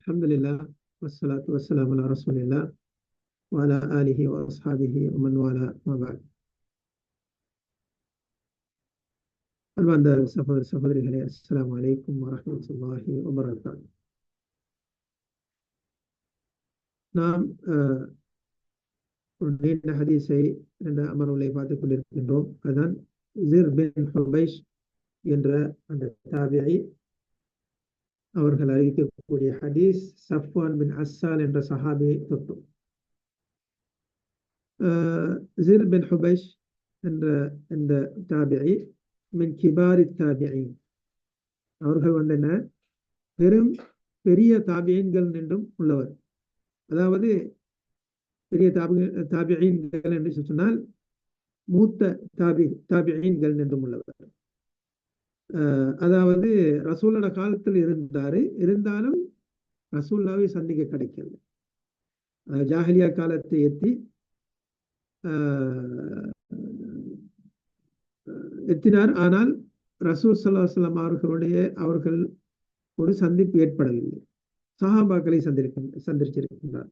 الحمد لله والصلاة والسلام على رسول الله وعلى آله وأصحابه ومن والاه ما بعد. அன்பார்ந்த சகோதர சகோதரிகளே, அஸ்ஸலாமு அலைக்கும் வரஹ்மத்துல்லாஹி வபரகாத்துஹு. நாம் ஒரு நீண்ட ஹதீஸை இந்த அமர்வுகளை பார்த்துக் கொண்டிருக்கின்றோம். அதுதான் ஸிர் பின் ஹுபைஷ் என்ற அந்த தாபிஈ அவர்கள் அறிவிக்கக்கூடிய ஹதீஸ் சஃப்வான் பின் அஸ்ஸால் என்ற சஹாபியை தொட்டு. ஸிர் பின் ஹுபைஷ் என்ற இந்த தாபிஈ மின் கிபாரி தாபிஈன், அவர்கள் என்ன பெரிய தாபிஈன்கள் என்றும் உள்ளவர். அதாவது பெரிய தாபிஈன்கள் என்று சொன்னால் மூத்த தாபிஈன்கள் என்றும் உள்ளவர். அதாவது ரசூலோட காலத்தில் இருந்தாலும் ரசூல்லாவை சந்திக்க கிடைக்கல. ஜாஹிலியா காலத்தை எத்தினார். ஆனால் ரசூல் ஸல்லல்லாஹு அலைஹி வஸல்லம் அவர்கள் ஒரு சந்திப்பு ஏற்படவில்லை. சஹாபாக்களை சந்திச்சிருக்கின்றார்.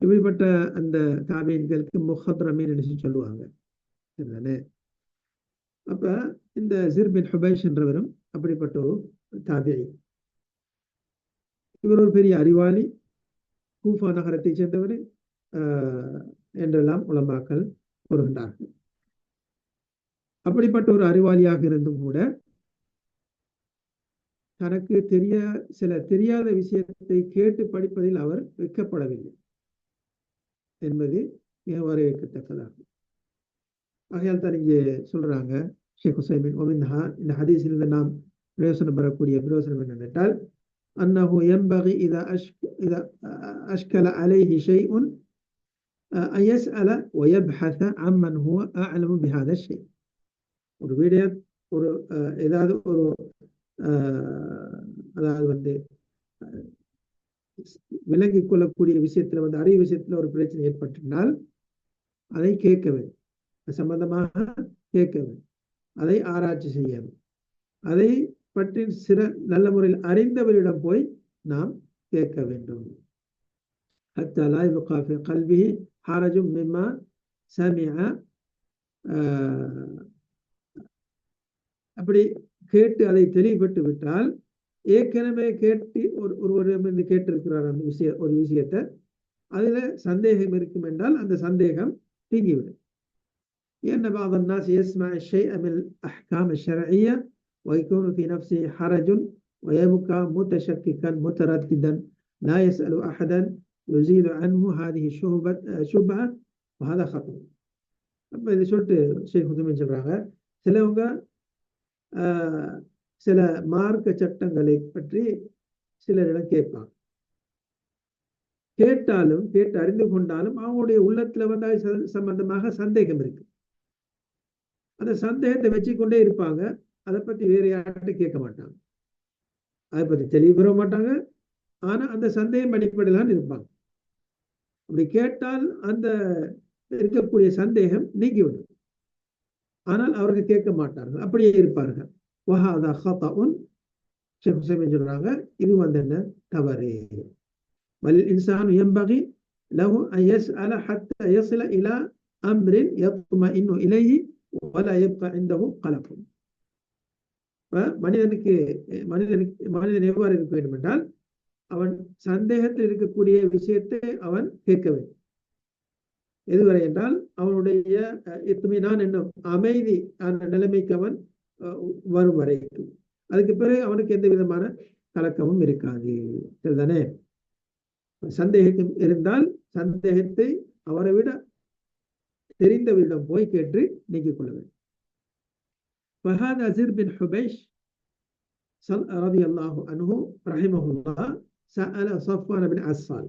இப்படிப்பட்ட அந்த தாபீன்களுக்கு முஹத்ரமீன் என்று சொல்லுவாங்க. சரிதானே? அப்ப இந்த ஸிர் பின் ஹுபைஷ் என்றவரும் அப்படிப்பட்ட ஒரு தாபிஈ. இவர் ஒரு பெரிய அறிவாளி, கூஃபா நகரத்தை சேர்ந்தவர் என்றெல்லாம் உலமாக்கள் கூறுகின்றார்கள். அப்படிப்பட்ட ஒரு அறிவாளியாக இருந்தும் கூட தனக்கு தெரியாத விஷயத்தை கேட்டு படிப்பதில் அவர் வெட்கப்படவில்லை என்பது மிக வரவேற்கத்தக்கதாகும். ஆகையால் தான் இங்கே சொல்றாங்க ஷேக் உசைமின் ஒமின்ஹா, இந்த ஹதீஸில் நாம் பிரயோசனம் பெறக்கூடிய பிரயோசனம் என்னவென்றால், அன்னஹு யன்பகி இதா அஷ்கல அலைஹி ஷைஉன் அன் யஸ்அல வ யப்ஹஸ அம்மன் ஹுவ அஅலமு பிஹாதா ஷை. ஒரு வீடியோ ஏதாவது ஒரு அதாவது விளங்கிக் கொள்ளக்கூடிய விஷயத்துல அறிவு விஷயத்துல ஒரு பிரச்சனை ஏற்பட்டால் அதை கேட்க வேண்டும், சம்பந்தமாக கேட்க வேண்டும், அதை ஆராய்ச்சி செய்ய வேண்டும், அதை பற்றி நல்ல முறையில் அறிந்தவரிடம் போய் நாம் கேட்க வேண்டும். ஹத்தா லா யப்கா ஃபீ கல்பிஹி ஹரஜும் மிம்மா சமிஅ. அப்படி கேட்டு அதை தெளிவுபட்டு விட்டால், ஏற்கனவே கேட்டு ஒருவரிடமிருந்து கேட்டிருக்கிறார் அந்த ஒரு விஷயத்தை, அதுல சந்தேகம் இருக்கும் என்றால் அந்த சந்தேகம் நீங்கிவிடும். لأن بعض الناس يسمع الشيء من الأحكام الشرعية ويكون في نفسه حرج ويبقى متشككا مترددا لا يسأل أحدا يزيل عنه هذه الشبهة وهذا خطأ. அப்ப இதை சொல்லிட்டு ஷேக் உசைமீன் சொல்றாங்க, சிலவங்க சில மார்க்க சட்டங்களை பற்றி சிலரிடம் கேட்பாங்க. கேட்டு அறிந்து கொண்டாலும் அவங்களுடைய உள்ளத்துல அது சம்பந்தமாக சந்தேகம் இருக்கு. அந்த சந்தேகத்தை வச்சுக்கொண்டே இருப்பாங்க. அதை பத்தி வேற யார்கிட்ட கேட்க மாட்டாங்க, அதை பத்தி தெளிவு பெற மாட்டாங்க. ஆனா அந்த சந்தேகம் அடிப்படையில்தான் இருப்பாங்க. அப்படி கேட்டால் அந்த இருக்கக்கூடிய சந்தேகம் நீங்கிவிடும். ஆனால் அவர்கள் கேட்க மாட்டார்கள், அப்படியே இருப்பார்கள். வஹாதா ஹதஉன். ஷேக் உசைமீன் சொல்றாங்க, இது என்ன தவறு. வல் இன்சானு யன்பகி லஹு அன் யஸ்அல ஹத்தா யஸில இலா அம்ரின் யத்மஇன்னு இலைஹி வலா யப்கா இன்தஹு கலஃபுன். மனிதன் எவ்வாறு இருக்க வேண்டும் என்றால், அவன் சந்தேகத்தில் இருக்கக்கூடிய விஷயத்தை அவன் கேட்க வேண்டும். எதுவரை என்றால் அவனுடைய இத்மினான் என்னும் அமைதி அந்த நிலைமைக்கு அவன் வரும் வரைக்கும். அதுக்கு பிறகு அவனுக்கு எந்த விதமான கலக்கமும் இருக்காது. சரிதானே? சந்தேகம் இருந்தால் சந்தேகத்தை அவரை விட தெரிந்தவரிடம் போய் கேட்டு நீக்கிக் கொள்ள வேண்டும். فهذا زر بن حبيش رضي الله عنه رحمه الله سأل صفوان بن عسال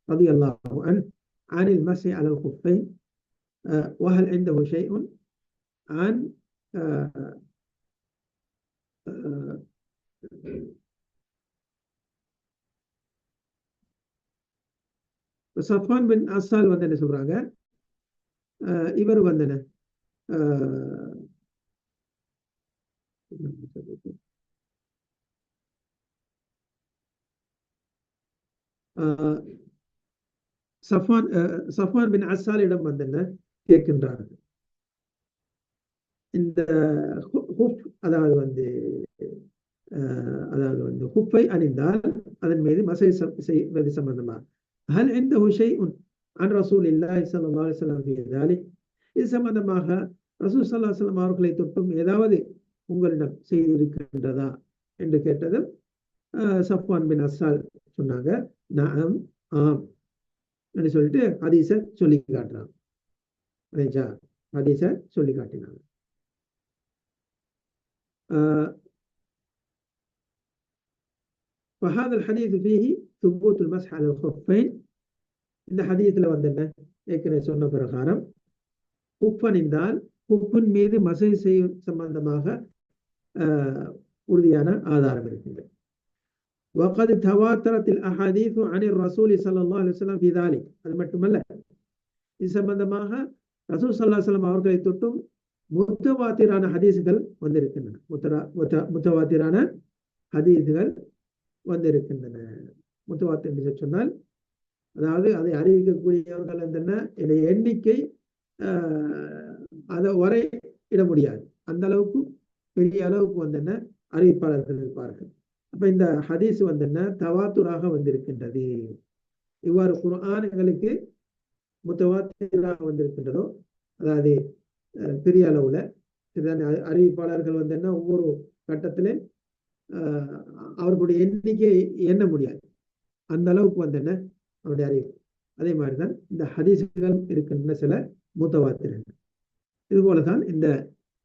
رضي الله عنه عن المسح على الخفين وهل عنده شيء عن சஃப்வான் பின் அஸ்ஸால் என்ன சொல்றாங்க, இவர் என்ன சஃப்வான் பின் அஸ்ஸாலிடம் வந்து என்ன கேட்கின்றார்கள், இந்த அதாவது வந்து ஹுஃபை அணிந்தால் அதன் மீது மசை செய்வது சம்பந்தமாக ஹல் عنده شيء عن رسول الله صلى الله عليه وسلم في ذلك, இது சம்பந்தமாக ரசூல் ஸல்லல்லாஹு அலைஹி வஸல்லம் அவர்களை தொட்டும் ஏதாவது உங்களிடம் செய்திருக்கின்றதா என்று கேட்டதும் சஃப்வான் பின் அஸ்ஸால் சொன்னாங்க, நஅம், ஆம் என்று சொல்லிட்டு ஹதீஸை சொல்லி காட்டுறாங்க. ஹதீஸை சொல்லி காட்டினாங்க. فهذا الحديث فيه ثبوت المسح على الخفين. இந்த ஹதீஸ்ல வந்து என்ன ஏற்கனவே சொன்ன பிரகாரம் குஃபனிந்தால் குஃபின் மீது மசை செய்யும் சம்பந்தமாக உறுதியான ஆதாரம் இருக்கின்றது. وقد تواترت الاحاديث عن الرسول صلى الله عليه وسلم في ذلك. அது மட்டுமல்ல, இது சம்பந்தமாக ரசூல் ஸல்லல்லாஹு அலைஹி வஸல்லம் அவர்களை தொட்டும் முத்தவாத்திரான ஹதீஸ்கள் வந்திருக்கின்றன. முத்தவாத்திரான ஹதீஸ்கள் வந்திருக்கின்றன. முத்தவாத்திர் என்று சொன்னால் அதாவது அதை அறிவிக்கக்கூடியவர்கள் என்ன எண்ணிக்கை அதை வரை இட முடியாது, அந்த அளவுக்கு பெரிய அளவுக்கு வந்து என்ன அறிவிப்பாளர்கள் இருப்பார்கள். அப்ப இந்த ஹதீஸ் வந்து என்ன தவாத்துராக வந்திருக்கின்றது. இவ்வாறு குர்ஆன் எங்களுக்கு முத்தவாத்திராக வந்திருக்கின்றதோ, அதாவது பெரிய அளவுல அறிவிப்பாளர்கள் வந்து என்ன ஒவ்வொரு கட்டத்திலே அவர்களுடைய எண்ணிக்கையை எண்ண முடியாது, அந்த அளவுக்கு வந்து என்ன அவருடைய அறிவு. அதே மாதிரிதான் இந்த ஹதீஸ்கள் இருக்கின்ற சில முத்தவாத்திரங்கள். இது போலதான் இந்த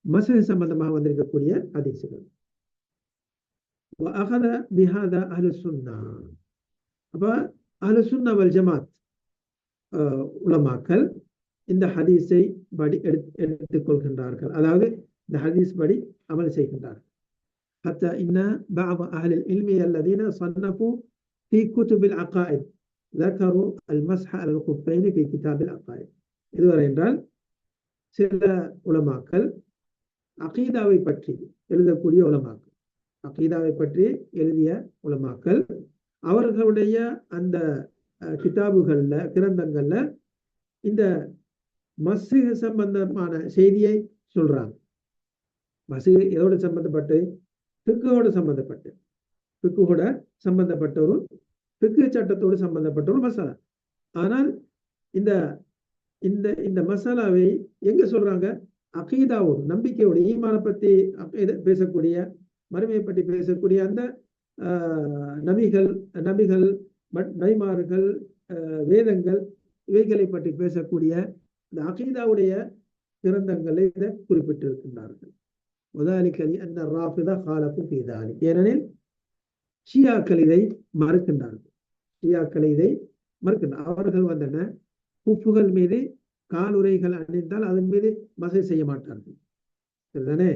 மஸ்ஹ் சம்பந்தமாக வந்திருக்கக்கூடிய ஹதீஸ்கள். وأخذ بهذا أهل السنة. அப்ப அஹ்லு சுன்னா வல் ஜமாத் உலமாக்கள் இந்த ஹதீஸை படி எடுத்துக் கொள்கின்றார்கள், அதாவது இந்த ஹதீஸ் படி அமல் செய்கின்றார்கள். حتى إن بعض أهل العلم الذين صنفوا في كتب العقائد ذكروا المسح على الخفين في كتاب العقائد. இதுவரை என்றால் சில உலமாக்கள் அகீதாவை பற்றி எழுதக்கூடிய உலமாக்கள், அகீதாவை பற்றி எழுதிய உலமாக்கள் அவர்களுடைய அந்த கிதாபுகள்ல கிரந்தங்கள்ல இந்த மஸ்ஹ் சம்பந்தமான செய்தியை சொல்றாங்க. மஸ்ஹ் எதோடு சம்பந்தப்பட்டு? ஃபிக்ஹோடு சம்பந்தப்பட்டு, ஃபிக்ஹோட சம்பந்தப்பட்ட ஒரு ஃபிக்ஹ் சட்டத்தோடு சம்பந்தப்பட்ட ஒரு மசாலா. ஆனால் இந்த இந்த இந்த மசாலாவை எங்க சொல்றாங்க? அகீதாவோடு, நம்பிக்கையோடு, ஈமான பத்தி பேசக்கூடிய, மறுமையை பற்றி பேசக்கூடிய அந்த நபிகள் நபிமார்கள் வேதங்கள் இவைகளை பற்றி பேசக்கூடிய இந்த அகீதாவுடைய கிரந்தங்களை இதை குறிப்பிட்டிருக்கின்றார்கள். ஏனெனில் ஷியாக்கள் இதை மறுக்கின்றார்கள். அவர்கள் வந்தன குஃபுகள் மீது காலுரைகள் அணிந்தால் அதன் மீது மசை செய்ய மாட்டார்கள், சரிதானே?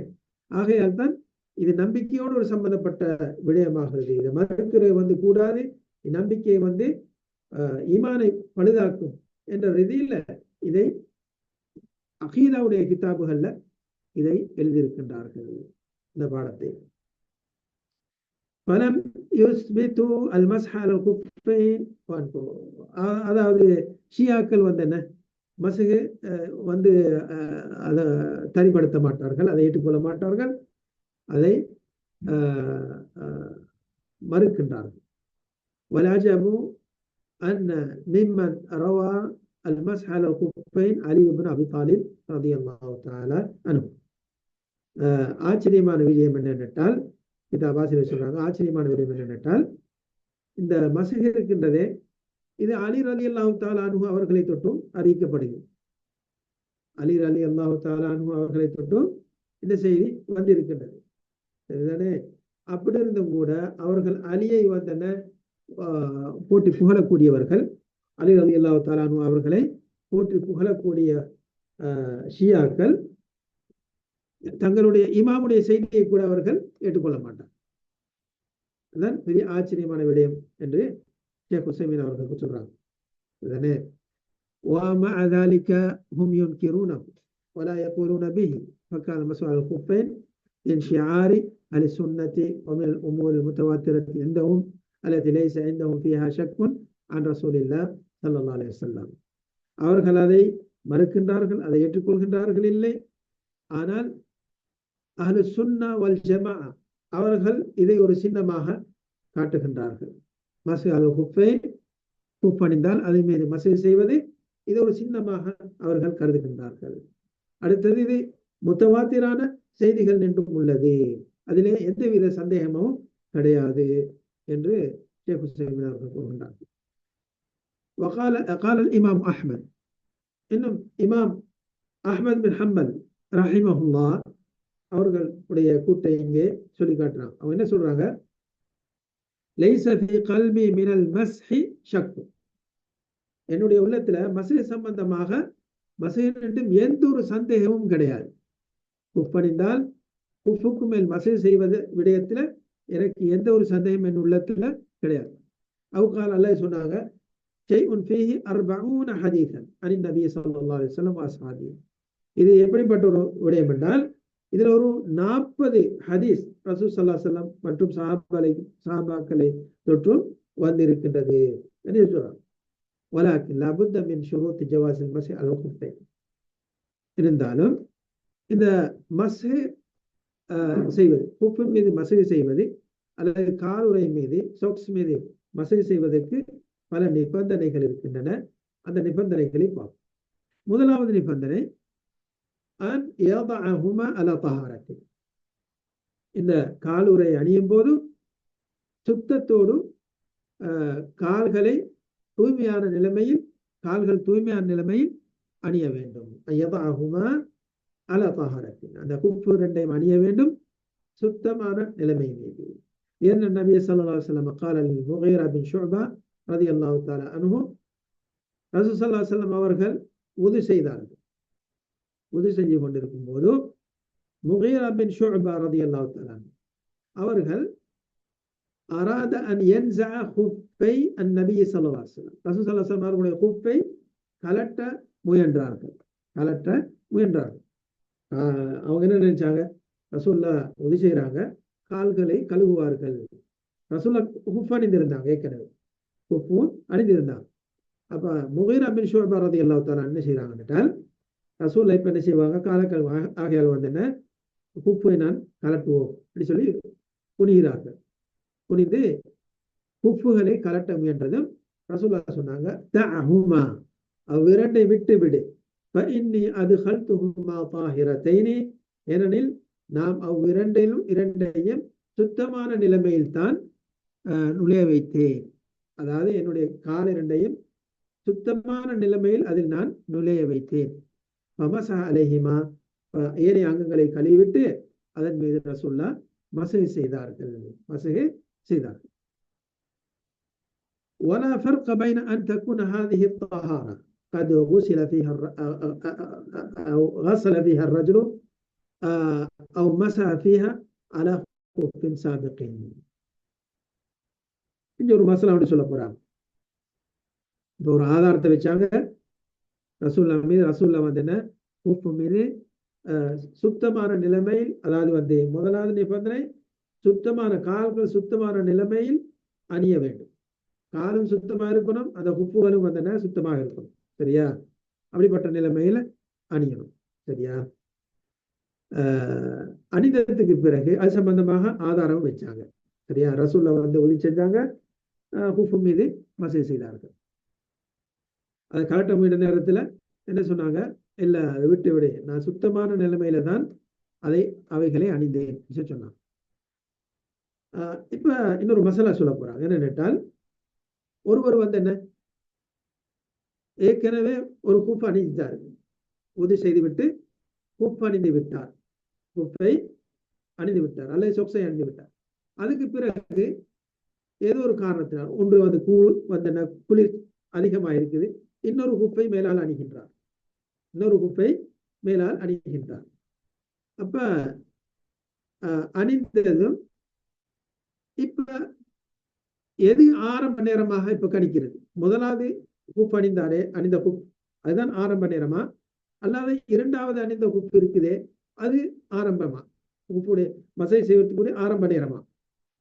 ஆகையால் தான் இது நம்பிக்கையோடு ஒரு சம்பந்தப்பட்ட விடயமாகிறது. இதை மறுக்கிறது வந்து கூடாது, நம்பிக்கையை வந்து ஈமானை பழுதாக்கும் என்ற ரீதியில இதை அகீதாவுடைய கிதாபுகள்ல இதை எழுதியிருக்கின்றார்கள். இந்த பாடத்தை பலம் யுஸ்பிது அல் மஸ்ஹ் அலல் குஃபைன், அதாவது ஷியாக்கள் வந்து என்ன மஸ்ஹ் வந்து அதை தனிப்படுத்த மாட்டார்கள், அதை ஏற்றுக்கொள்ள மாட்டார்கள், அதை மறுக்கின்றார்கள். வலஅஜபு அன்ன மிம்மன் ரவா அல் மஸ்ஹ் அலல் குஃபைன் அலி இப்னு அபி தாலிப் ரலியல்லாஹு தஆலா அன்ஹு. ஆச்சரியமான விஷயம் என்னென்றால், கிதாபாசிரியர் சொல்றாங்க, ஆச்சரியமான விஷயம் என்னென்றால் இந்த மஸ்ஹ் இருக்கின்றதே இது அலி ரலியல்லாஹு தஆலா அன்ஹு அவர்களை தொட்டும் அறிவிக்கப்படுகிறது. அலி ரலியல்லாஹு தஆலா அன்ஹு அவர்களை தொட்டும் இந்த செய்தி வந்திருக்கின்றது, சரிதானே? அப்படி இருந்தும் கூட அவர்கள் அலியை வந்தன போட்டி புகழக்கூடியவர்கள், அலி ரலியல்லாஹு தஆலா அன்ஹு அவர்களை போற்றி புகழக்கூடிய ஷியாக்கள் தங்களுடைய இமாமுடைய செய்தியை கூட அவர்கள் ஏற்றுக்கொள்ள மாட்டார். அதுதான் பெரிய ஆச்சரியமான விடயம் என்று ஷேக் உசைமீன் அவர்கள் சொல்றாங்க. இதனே وَمَعَ ذَلِكَ هُمْ يُنْكِرُونَهُ وَلَا يَقُولُونَ بِهِ فَكَانَ مَسْحُ عَلَى الْخُفَّيْنِ من شعار أهل السنة ومن الأمور المتواترة عندهم التي ليس عندهم فيها شك அன் ரசூலில்லாஹ் ஸல்லல்லாஹு அலைஹி வஸல்லம். அவர்கள் அதை மறுக்கின்றார்கள், அதை ஏற்றுக்கொள்கின்றார்கள் இல்லை. ஆனால் அஹ்லு சுன்னா வல் ஜமாஅ அவர்கள் இதை ஒரு சின்னமாக காட்டுகின்றார்கள். மஸ்ஹ் அல் குஃபைன், குஃப் அணிந்தால் அதன் மீது மஸ்ஹ் செய்வது இது ஒரு சின்னமாக அவர்கள் கருதுகின்றார்கள். அடுத்தது இது முத்தவாத்திரான செய்திகள் என்றும் உள்ளது, அதிலே எந்தவித சந்தேகமும் கிடையாது என்று ஷேக் ஹுசைன் அவர்கள் கூறுகின்றார்கள். وقال الإمام أحمد, இன்னும் இமாம் அஹ்மத் பின் ஹம்பல் ரஹிமஹுல்லா அவர்களுடைய கூட்டை இங்கே சொல்லி காட்டுறாங்க. அவங்க என்ன சொல்றாங்க? லைஸ ஃபீ கல்பி மினல் மஸ்ஹி ஷக், என்னுடைய உள்ளத்துல மஸ்ஹ் சம்பந்தமாக மஸ்ஹ் என்றும் எந்த ஒரு சந்தேகமும் கிடையாது. குஃப் அணிந்தால் குஃபுக்கு மேல் மஸ்ஹ் செய்வது விடயத்துல எனக்கு எந்த ஒரு சந்தேகம் என் உள்ளத்துல கிடையாது. அவுகால் அல்லாஹ் சொன்னாங்க, ஷைஉன் ஃபீஹி 40 ஹதீஸன் அன் நபி ஸல்லல்லாஹு அலைஹி வஸல்லம் வஅஸ்ஹாபி. இது எப்படிப்பட்ட ஒரு விடயம் என்றால், இதுல ஒரு 40 ஹதீஸ் ரசூல் ஸல்லல்லாஹு அலைஹி வஸல்லம் மற்றும் சஹாபாக்களை தொற்றும் வந்திருக்கின்றது என்று சொல்றாங்க. வலாக்கின் லா புத்த மின் ஷுரூத் ஜவாஸில் மஸ்ஹ் அல் குஃபைன். இருந்தாலும் இந்த மஸ்ஹ் செய்வது, குஃப் மீது மஸ்ஹ் செய்வது அல்லது காலுறை மீது சொக்ஸ் மீது மஸ்ஹ் செய்வதற்கு பல நிபந்தனைகள் இருக்கின்றன. அந்த நிபந்தனைகளை பார்ப்போம். முதலாவது நிபந்தனை, அன் யதஅஹுமா அலா தஹாரத்தி, இந்த காலுறை அணியும் போது சுத்தத்தோடு கால்களை தூய்மையான நிலைமையில், கால்கள் தூய்மையான நிலைமையில் அணிய வேண்டும். யதஅஹுமா அலா தஹாரத்தி, அந்த குஃப் ரெண்டையும் அணிய வேண்டும் சுத்தமான நிலைமை மீது. ஏன் நபி ஸல்லல்லாஹு அலைஹி வஸல்லம் قال للمغيرة بن شعبة رضي الله تعالى عنه, ரசூல் ஸல்லல்லாஹு அலைஹி வஸல்லம் அவர்கள் உது செய்தார்கள். உது செஞ்சு கொண்டிருக்கும் போது முகீரா பின் ஷுஅபா ரலியல்லாஹு தஆலா அவர்கள் அராத அன் யன்ஸஅ குஃபை அன்-நபி ஸல்லல்லாஹு அலைஹி வஸல்லம், ரசூல் ஸல்லல்லாஹு அலைஹி வஸல்லம் அவர்களுடைய குஃபை கலட்ட முயன்றார்கள். அவங்க என்ன நினைச்சாங்க? ரசூலுல்லாஹ் உது செய்றாங்க, கால்களை கழுவுவார்கள். ரசூலுல்லாஹ் குஃப் அணிந்திருந்தாங்க, ஏற்கனவே குஃபும் அணிந்திருந்தாங்க. அப்ப முகீரா பின் ஷுஅபா ரலியல்லாஹு தஆலா என்ன செய்றாங்கன்னால், ரசூலுல்லாஹ் இப்ப என்ன செய்வாங்க? காலக்கல் ஆகையால் வந்து என்ன, குஃபை நான் கலட்டுவோம் அப்படி சொல்லி குனிகிறார்கள். குனிந்து குஃபுகளை கலட்ட முயன்றதும் ரசூலுல்லாஹ் சொன்னாங்க, தஅஹுமா, அவ்விரண்டை விட்டு விடு, ஃபஇன்னி அத்கல்துஹுமா தாஹிரத்தைனி, ஏனெனில் நாம் இரண்டையும் சுத்தமான நிலைமையில் தான் நுழைய வைத்தேன். அதாவது என்னுடைய கால் இரண்டையும் சுத்தமான நிலைமையில் அதில் நான் நுழைய வைத்தேன். மஸஹ அலைஹிமா, ஏனைய அங்கங்களை கழுவிவிட்டு அதன் மீது ரசூலுல்லாஹ் மஸ்ஹ் செய்தார்கள். ولا فرق بين أن تكون هذه الطهارة قد غسل فيها أو غسل فيها الرجل أو مسح فيها على خف سابق. இங்க ஒரு மசாலா அப்படி சொல்ல போறாங்க. இப்போ ஒரு ஆதாரத்தை வச்சாங்க, ரசூலுல்லாஹ் வந்து என்ன, குஃப் மீது சுத்தமான நிலைமையில், அதாவது வந்து முதலாவது நிபந்தனை சுத்தமான கால்கள் சுத்தமான நிலைமையில் அணிய வேண்டும். காலும் சுத்தமாக இருக்கணும், அந்த குஃபுகளும் வந்து என்ன சுத்தமாக இருக்கணும். சரியா? அப்படிப்பட்ட நிலைமையில அணியணும். சரியா? அணிந்ததுக்கு பிறகு அது சம்பந்தமாக ஆதாரம் வச்சாங்க. சரியா? ரசூலுல்லாஹ் வந்து ஒளி செஞ்சாங்க, குஃப் மீது மஸ்ஹ் செய்தார்கள். அதை கலட்ட முயன்ற நேரத்தில் என்ன சொன்னாங்க? இல்லை, அதை விட்டு விடு, நான் சுத்தமான நிலைமையில தான் அவைகளை அணிந்தேன் சொன்னாங்க. இப்ப இன்னொரு மசாலா சொல்ல போறாங்க. என்ன கேட்டால், ஒருவர் வந்து என்ன, ஏற்கனவே ஒரு குஃப் அணிந்தார், உது செய்து விட்டு குஃப் அணிந்து விட்டார், குஃபை அணிந்து விட்டார் அல்லது சொக்ஸை அணிந்து விட்டார். அதுக்கு பிறகு ஏதோ ஒரு காரணத்தினால், ஒன்று வந்து குளிர் அதிகமாக இருக்குது, இன்னொரு குஃபை மேலால் அணிகின்றார். அப்ப அணிந்ததும் இப்ப எது ஆரம்ப நேரமாக இப்ப கணிக்கிறது? முதலாவது குஃப் அணிந்தாரே, அணிந்த குஃப் அதுதான் ஆரம்ப நேரமா, அல்லாத இரண்டாவது அணிந்த குஃப் இருக்குதே அது ஆரம்பமா, குஃபுடைய மஸ்ஹ் செய்வதற்குரிய ஆரம்ப நேரமா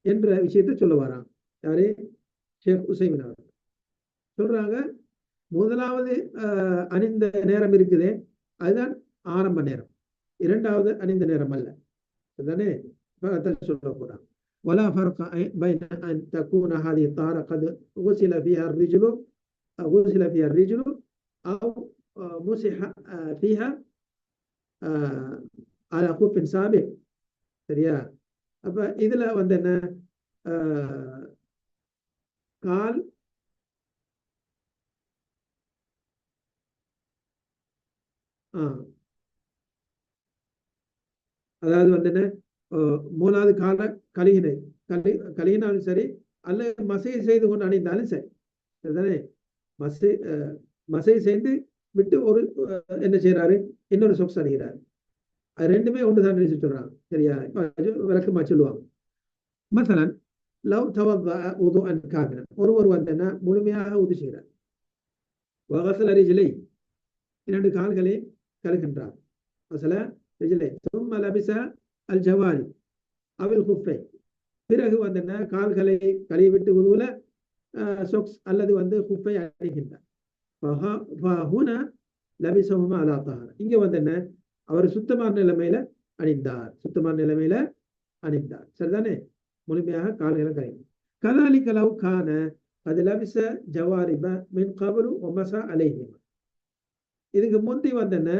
என்ற விஷயத்தை சொல்ல வராங்க. யாரு? ஷேக் உசைமின் அவர்கள். சொல்றாங்க முதலாவது அணிந்த நேரம் இருக்குதே அதுதான் ஆரம்ப நேரம், இரண்டாவது அணிந்த நேரம் அல்ல. அதுதானே சொல்ல போறாங்க. ولا فرق بين أن تكون هذه الطهارة قد غسل فيها الرجل أو مسح فيها على خف سابق. சரியா? அப்ப இதுல வந்து என்ன, கால் அதாவது வந்து என்ன, மூணாவது கால கழுகினாலும் சரி அல்லது மசை செய்து கொண்டு அணிந்தாலும் சரி, சரிதானே? மசை செய்து விட்டு ஒரு என்ன செய்யறாரு, இன்னொரு சொக்ஸ் அணிகிறார். அது ரெண்டுமே ஒன்றுதான் சொல்றாங்க. சரியா? விளக்கமா சொல்லுவாங்க. மசலன் லவ் தவضأ وضوءا كاملا, ஒருவர் வந்து என்ன முழுமையாக உது செய்கிறார். வகசல ரிஜ்லை, இரண்டு கால்களை கழுகின்றார். வகசல ரிஜ்லை ثم لبس الجوارب أو الخفين, பிறகு வந்து என்ன கால்களை கழுவிவிட்டு உதுவுல சொக்ஸ் அல்லது வந்து குஃபை அணிகின்றார். فهنا لبسهما على طهارة, இங்க வந்து என்ன அவர் சுத்தமான நிலைமையில அணிந்தார். சரிதானே? முழுமையாக கால்களை கழுவி. كذلك لو كان قد لبس جوارب من قبل ومسح عليهما, இதுக்கு முந்தி வந்து என்ன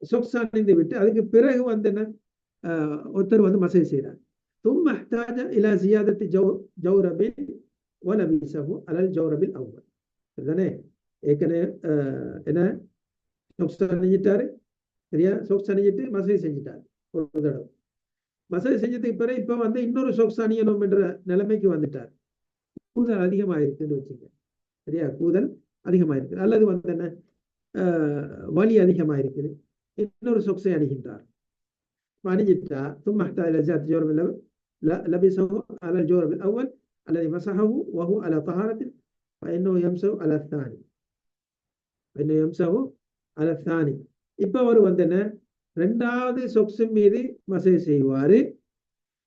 சொக்ஸ் அணிந்து விட்டு அதுக்கு பிறகு வந்து என்ன ஒருத்தர் வந்து மசை செய்கிறார். ثم احتاج الى زياده جورب ولبسه على الجورب الاول. சரிதானே? ஏற்கனவே என்ன சொக்ஸ் அணிஞ்சிட்டாரு. சரியா? சொக்ஸ் அணிஞ்சிட்டு மசை செஞ்சிட்டாரு ஒரு தடவை. மசை செஞ்சதுக்கு பிறகு இப்ப வந்து இன்னொரு சொக்ஸ் அணியணும் என்ற நிலைமைக்கு வந்துட்டார். கூதல் அதிகமாயிருக்குன்னு வச்சுங்க. சரியா? கூதல் அதிகமாயிருக்கு அல்லது வந்து என்ன வலி அதிகமாயிருக்குது, இன்னொரு சொக்ஸை அணிகின்றார். அணிஞ்சிட்டா ثم احتاج الى زياده جورب لبسه على الجورب الاول الذي مسحه وهو على طهارة فانه يمسح على الثاني. இப்ப அவர் வந்து என்ன இரண்டாவது சொக்ஸின் மீது மசை செய்வாரு.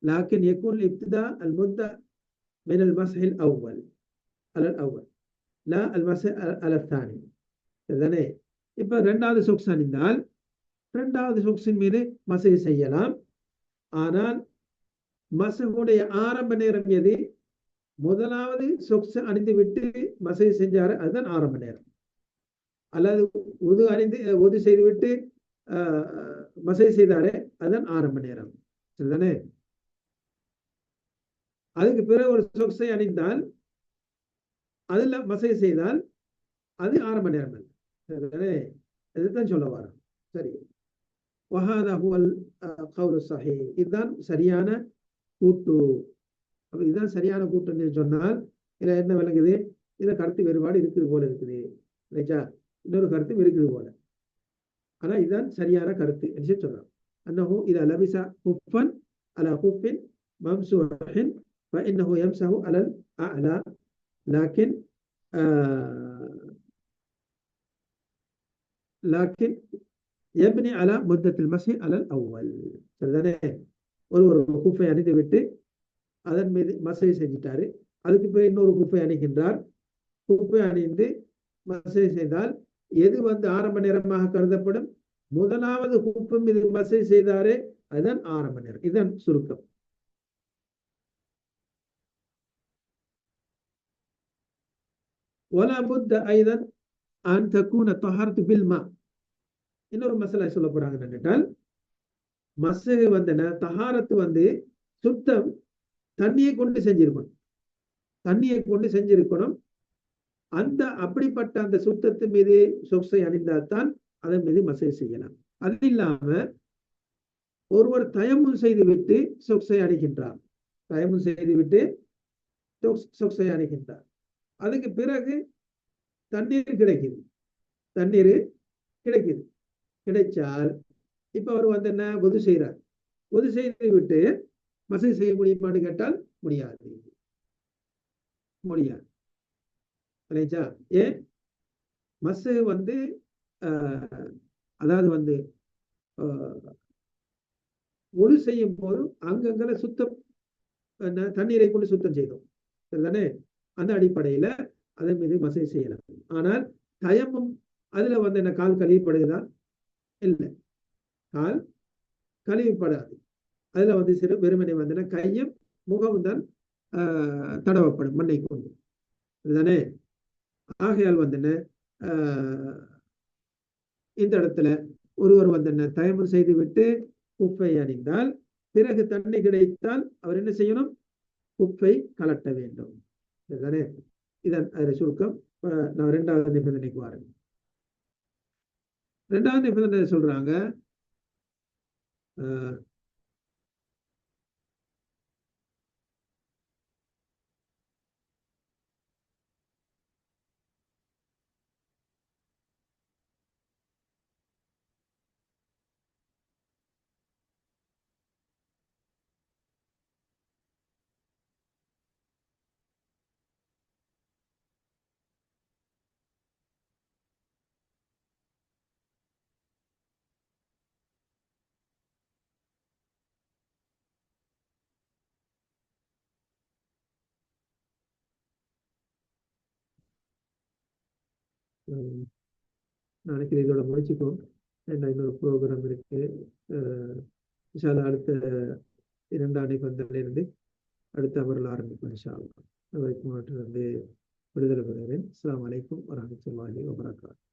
لكن يكون الابتداء المدة من المسح الاول على الاول لا المسح على الثاني. சரிதானே? இப்ப இரண்டாவது சொக்ஸ் அணிந்தால் இரண்டாவது சொக்ஸின் மீது மசை செய்யலாம். ஆனால் மசகுடைய ஆரம்ப நேரம் எது? முதலாவது சொக்ஸ் அணிந்து விட்டு மசை செஞ்சாரு, அதுதான் ஆரம்ப நேரம். அல்லது உது செய்து விட்டு மசை செய்தாரு, அதுதான் ஆரம்ப நேரம். சரிதானே? அதுக்கு பிறகு ஒரு சொக்ஸை அணிந்தால் அதுல மசை செய்தால் அது ஆரம்ப நேரம் அல்ல. சரிதானே? இதுதான் சொல்ல வரோம். சரி. وهذا هو القول الصحيح, இதுதான் சரியான கூட்டு. இதுதான் சரியான கூட்டுன்னு சொன்னால் இதுல என்ன விளங்குது? இதுல கருத்து வேறுபாடு இருக்குது போல இருக்குது. இன்னொரு கருத்து இருக்குது போல. ஆனா இதுதான் சரியான கருத்து என்று சொல்றோம். அன்னஹு இதா லபிஸ குஃபன் அலா குஃபின் மம்சூஹின் ஃபஇன்னஹு யம்ஸஹு அலல் அஅலா லக்கின் யப்னி அலா முத்தத்தில் மஸ்ஹி அலல் அவ்வல். சரிதானே? ஒரு குஃபை அணிந்து விட்டு அதன் மீது மசை செஞ்சிட்டாரு. அதுக்கு பிறகு இன்னொரு குஃபை அணிகின்றார். குஃபை அணிந்து மசை செய்தால் எது வந்து ஆரம்ப நேரமாக கருதப்படும்? முதலாவது குஃபை மீது மசை செய்தாரே அதுதான் ஆரம்ப நேரம். இதுதான் சுருக்கம். ولا بد ايضا ان تكون طهارة بالماء. இன்னொரு மசாலா சொல்ல போறாங்க என்னென்றால் மசை வந்து தஹாரத்து வந்து சுத்தம் தண்ணியை கொண்டு செஞ்சிருக்கணும். அந்த அப்படிப்பட்ட அந்த சுத்தத்து மீது சொக்ஸை அணிந்தால்தான் அதன் மீது மசை செய்யலாம். அது இல்லாம ஒருவர் தயமும் செய்துவிட்டு சொக்ஸை அணிகின்றார். அதுக்கு பிறகு தண்ணீர் கிடைச்சால் இப்ப அவர் வந்து என்ன உது செய்யறார். உது செய்து விட்டு மசை செய்ய முடியுமான்னு கேட்டால் முடியாது. ஏன்? மசை வந்து அதாவது வந்து ஒழு செய்யும் போது அங்கங்களை சுத்தம் தண்ணீரை கொண்டு சுத்தம் செய்தோம். சரிதானே? அந்த அடிப்படையில அதன் மீது மசை செய்யலாம். ஆனால் தயமும் அதுல வந்து என்ன கால் கழுவிப்படுகிறதா? இல்லை, கால் கழுவிப்படாது. அதுல வந்து சிறு வெறுமனை வந்து கையும் முகமும் தான் தடவப்படும் மண்ணை கொண்டு. இதுதானே? ஆகையால் வந்து என்ன இந்த இடத்துல ஒருவர் வந்து என்ன தயமம் செய்து விட்டு குப்பை அணிந்தால் பிறகு தண்ணி கிடைத்தால் அவர் என்ன செய்யணும்? குப்பை கலட்ட வேண்டும். இதுதானே? இதன் சுருக்கம். நான் 2வது நிபந்தனைக்கு வரேன். 2வது நிபந்தனை சொல்றாங்க, நாளைக்கு இதோட முடிச்சுக்கோம். இன்னொரு ப்ரோக்ராம் இருக்கு. அடுத்த 2ஆம் நிபந்தனையிலிருந்து அடுத்த அமர்வில் ஆரம்பிக்கும். இன்ஷா அல்லாஹ். அதுவரைக்கும் விடுதலை பெறுகிறேன். அஸ்ஸலாமு அலைக்கும் வரஹ்மத்துல்லாஹி வபரகாத்துஹு.